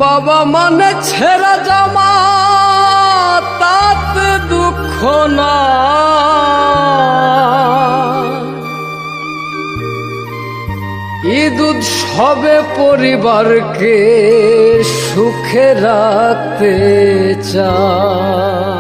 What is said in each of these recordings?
বাবা মানে ছেঁড়া জামা তাতে দুঃখ না, ঈদ উৎসবে পরিবারকে সুখে রাখতে চায়।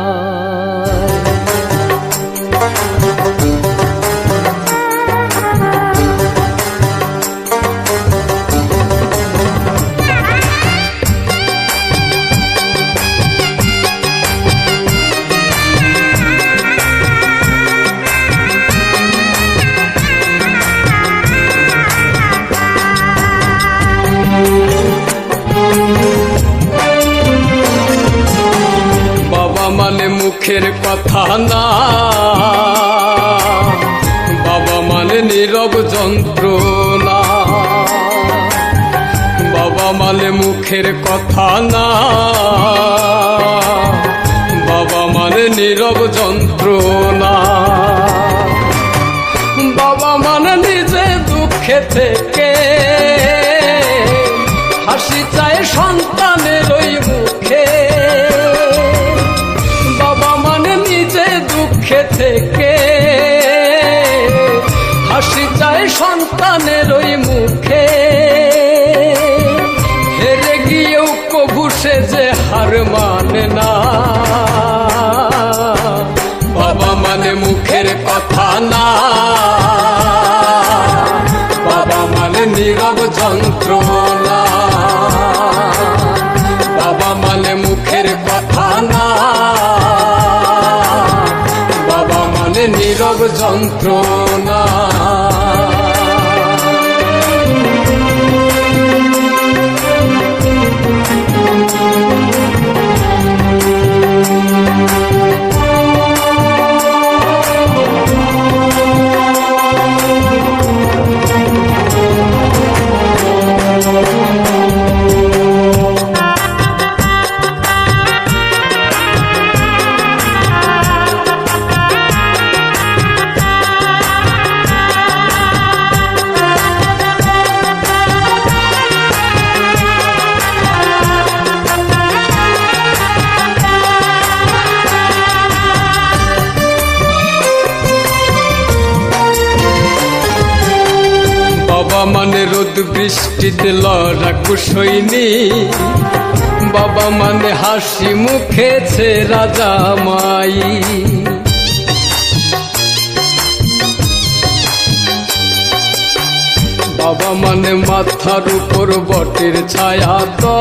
মানে মুখের কথা না, বাবা মানে নীরব যন্ত্রণা। বাবা মানে মুখের কথা না, বাবা মানে নীরব যন্ত্রণা। বাবা মানে নিজে দুঃখে থেকে হাসি চায় সন্তানের ওই মুখে। দুঃখে থেকে হাসি চায় সন্তানের ওই মুখে। হেরে গিয়েও কবু সে যে হার মানে না। বাবা মানে মুখের কথা না, বাবা মানে নীরব যন্ত্রণা। বাবা মানে মুখের কথা না, নীরব যন্ত্রণা। বাবা মানে রোদ বৃষ্টিতে লড়াকু সৈনিক। বাবা মানে হাসি মুখে ছেঁড়া জামাই। বাবা মানে মাথার উপর বটের ছায়া তো।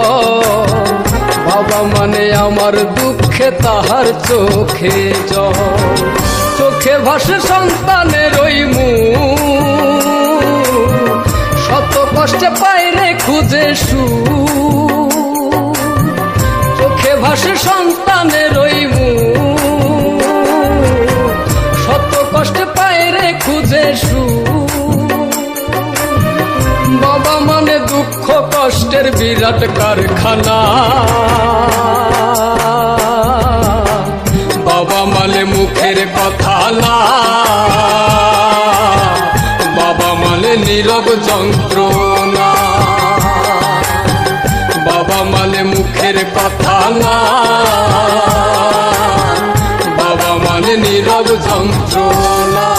বাবা মানে আমার দুঃখে তাহার চোখে জল। চোখে ভাসে সন্তানের ওই মুখ, শত কষ্টে পাইরে খুঁজে সুখ। চোখে ভাসে সন্তানের ওই মুখ, শত কষ্টে পাইরে খুঁজে সুখ। বাবা মানে দুঃখ কষ্টের বিরাট কারখানা। বাবা মানে মুখের কথা না, বাবা মানে নীরব যন্ত্রণা। বাবা মানে মুখের কথা না, বাবা মানে নীরব যন্ত্রণা।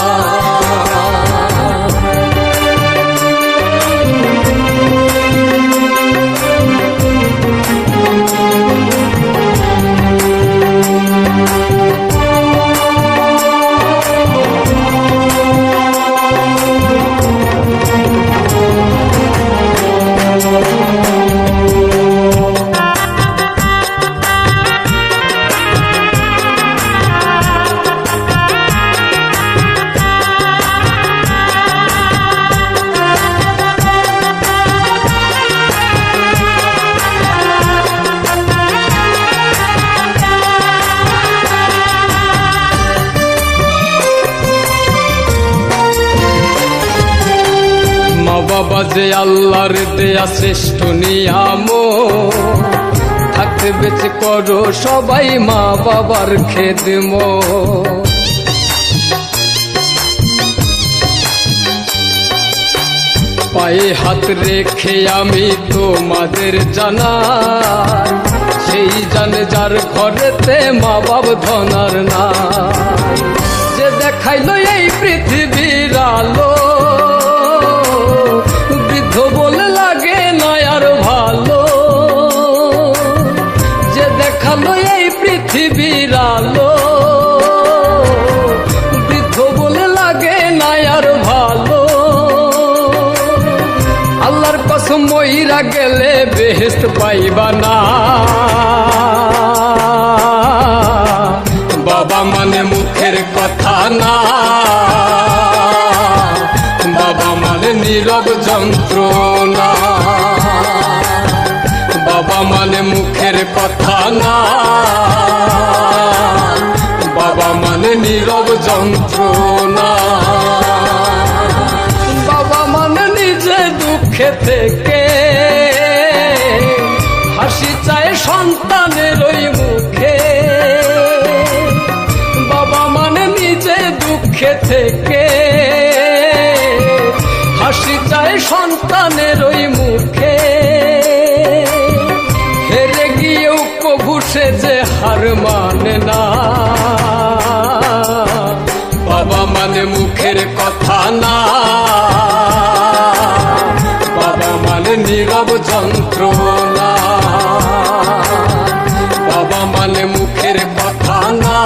বাবা যে আল্লাহর দেয়া শ্রেষ্ঠ নিয়ামত, থাকতে বেঁচে করো সবাই মা বাবার খেদমত। পায়ে হাত রেখে আমি তোমাদের জানাই, সেই জানে যার ঘরেতে মা বাপ ধনার না, যে দেখাইল এই পৃথিবীর আলো, বৃদ্ধ বলে লাগে না আর ভালো, যে দেখালো এই পৃথিবীর আলো, বৃদ্ধ বলে লাগে না আর ভালো। আল্লাহর কসম মইরা গেলে বেহেশত পাইবা না, বাবা মানে মুখের কথা না, বাবা মানে নীরব যন্ত্রণা, বাবা মানে মুখের কথা না, বাবা মানে নীরব যন্ত্রণা, বাবা মানে নিজে দুঃখে থেকে হাসি চায় সন্তানের ওই মুখে, বাবা মানে নিজে দুঃখে থেকে হাসি চায় সন্তানের ওই মুখে, হেরে গিয়েও কভু সে যে হার মানে না, বাবা মানে মুখের কথা না, বাবা মানে নীরব যন্ত্রণা, বাবা মানে মুখের কথা না।